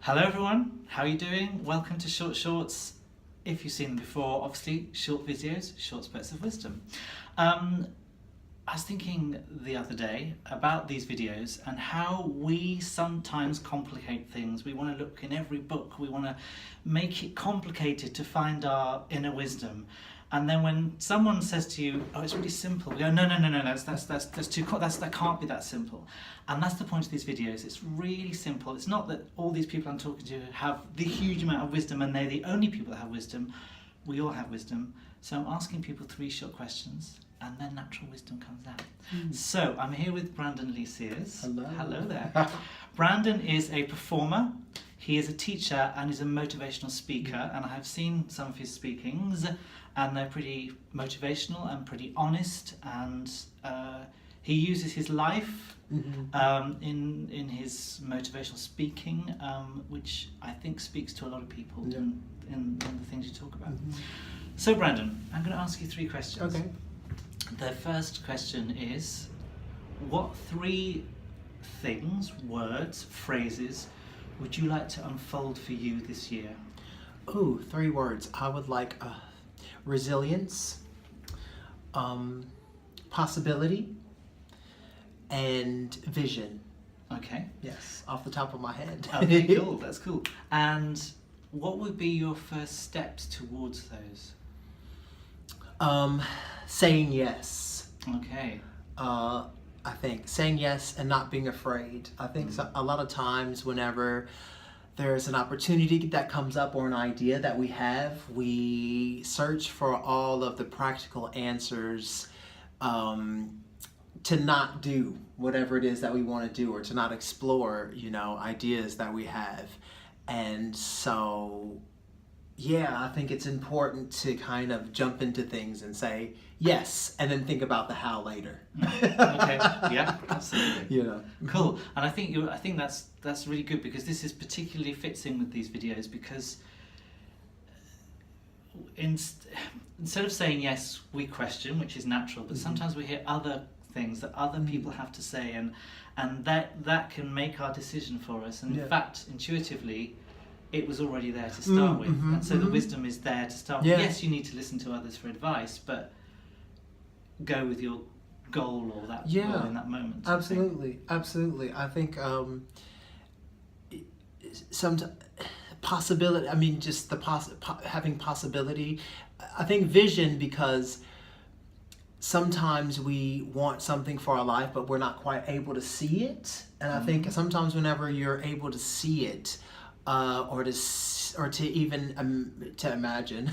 Hello everyone, how are you doing? Welcome to Short Shorts. If you've seen them before, obviously short videos, short spurts of wisdom. I was thinking the other day about these videos and how we sometimes complicate things. We want to look in every book, we want to make it complicated to find our inner wisdom. And then when someone says to you, "Oh, it's really simple," we go, "No, that can't be that simple." And that's the point of these videos. It's really simple. It's not that all these people I'm talking to have the huge amount of wisdom and they're the only people that have wisdom. We all have wisdom. So I'm asking people 3 short questions, and then natural wisdom comes out. So I'm here with Brandon Lee Sears. Hello. Hello there. Brandon is a performer. He is a teacher and is a motivational speaker, and I have seen some of his speakings, and they're pretty motivational and pretty honest, and he uses his life in his motivational speaking, which I think speaks to a lot of people in the things you talk about. So Brandon, I'm going to ask you 3 questions. Okay. The first question is, what 3 things, words, phrases would you like to unfold for you this year? Oh, 3 words. I would like resilience, possibility, and vision. Okay. Yes, off the top of my head. Okay, cool. That's cool. And what would be your first steps towards those? Saying yes. Okay. I think saying yes and not being afraid. I think a lot of times whenever there's an opportunity that comes up or an idea that we have, we search for all of the practical answers to not do whatever it is that we want to do, or to not explore, ideas that we have. And so, yeah, I think it's important to kind of jump into things and say yes, and then think about the how later. Okay. Yeah, absolutely. Cool. And I think that's really good, because this is particularly fits in with these videos, because instead of saying yes, we question, which is natural, but sometimes we hear other things that other people have to say, and that can make our decision for us. And in fact, intuitively, it was already there to start with, and so the wisdom is there to start with. Yes, you need to listen to others for advice, but go with your goal or that goal in that moment. Absolutely. I think some possibility. I mean, just the having possibility. I think vision, because sometimes we want something for our life, but we're not quite able to see it. And I think sometimes whenever you're able to see it, or to even to imagine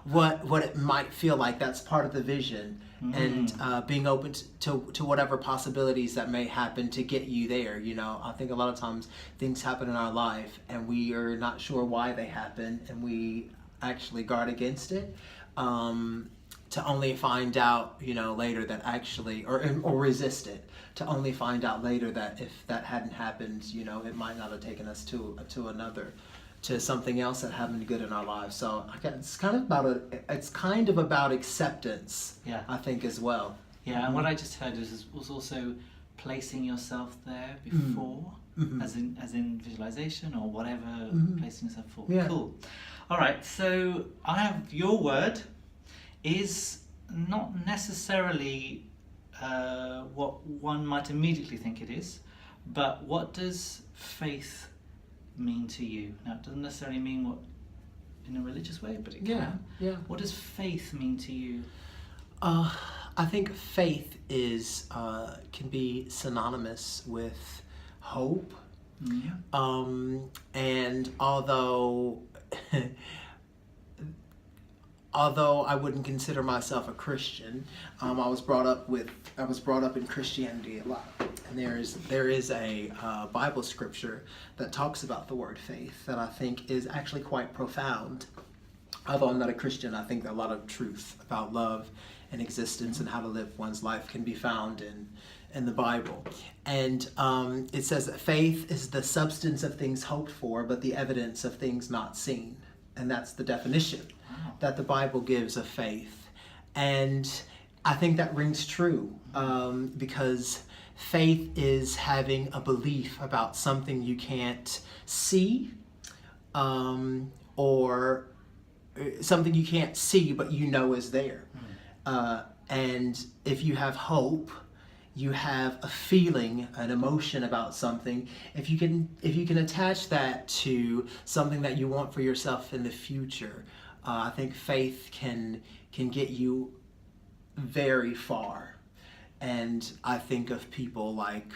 what it might feel like, that's part of the vision. And being open to whatever possibilities that may happen to get you there. I think a lot of times things happen in our life and we are not sure why they happen, and we actually guard against it, to only find out later that actually, or resist it, to only find out later that if that hadn't happened, it might not have taken us to something else that happened good in our lives. So it's kind of about acceptance. Yeah. I think, as well. Yeah, and what I just heard was also placing yourself there before, as in visualization or whatever, placing yourself for. Yeah. Cool. All right, so I have your word is not necessarily what one might immediately think it is, but what does faith mean to you? Now, it doesn't necessarily mean what in a religious way, but it can. Yeah. What does faith mean to you? I think faith can be synonymous with hope. And although I wouldn't consider myself a Christian, I was brought up in Christianity a lot. And there is a Bible scripture that talks about the word faith that I think is actually quite profound. Although I'm not a Christian, I think a lot of truth about love and existence and how to live one's life can be found in the Bible. And it says that faith is the substance of things hoped for, but the evidence of things not seen. And that's the definition that the Bible gives of faith. And I think that rings true, because faith is having a belief about something you can't see, or something you can't see but you know is there. And if you have hope, you have a feeling, an emotion about something. If you can attach that to something that you want for yourself in the future, I think faith can get you very far. And I think of people like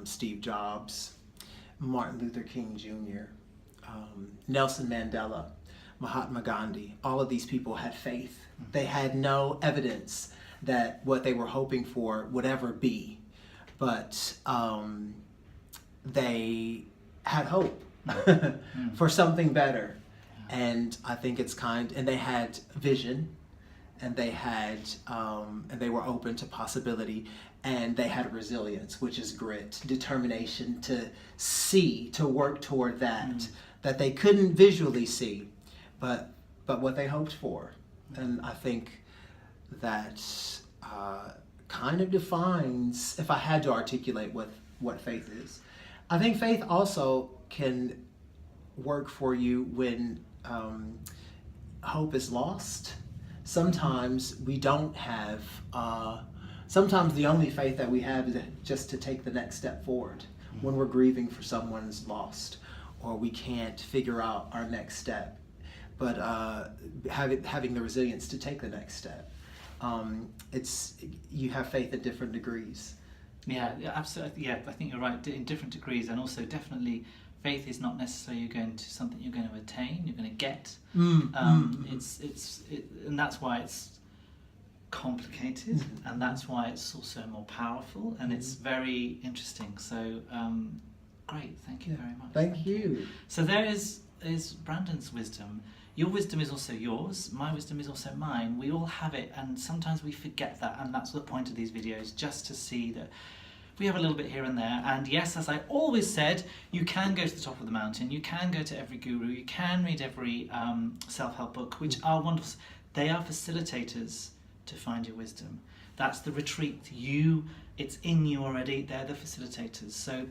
Steve Jobs, Martin Luther King Jr., Nelson Mandela, Mahatma Gandhi. All of these people had faith. They had no evidence that what they were hoping for would ever be, but they had hope for something better. And I think it's and they had vision, and they had and they were open to possibility, and they had resilience, which is grit, determination to see, to work toward that they couldn't visually see, but what they hoped for. And I think that kind of defines, if I had to articulate what faith is. I think faith also can work for you when hope is lost. Sometimes we don't have, sometimes the only faith that we have is just to take the next step forward when we're grieving for someone's lost, or we can't figure out our next step. But having the resilience to take the next step. You have faith at different degrees. Yeah, absolutely. Yeah, I think you're right, in different degrees. And also definitely faith is not necessarily something you're going to attain, you're going to get. And that's why it's complicated, and that's why it's also more powerful, and it's very interesting. So great, thank you very much. Thank you. So there is Brandon's wisdom. Your wisdom is also yours, my wisdom is also mine. We all have it, and sometimes we forget that, and that's the point of these videos, just to see that we have a little bit here and there. And yes, as I always said, you can go to the top of the mountain, you can go to every guru, you can read every self-help book, which are wonderful. They are facilitators to find your wisdom. That's the retreat. It's in you already, they're the facilitators. So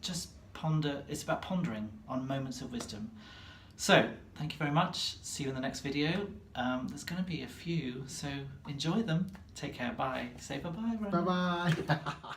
just ponder, it's about pondering on moments of wisdom. So, thank you very much. See you in the next video. There's going to be a few, so enjoy them. Take care. Bye. Say bye-bye, everyone. Bye-bye.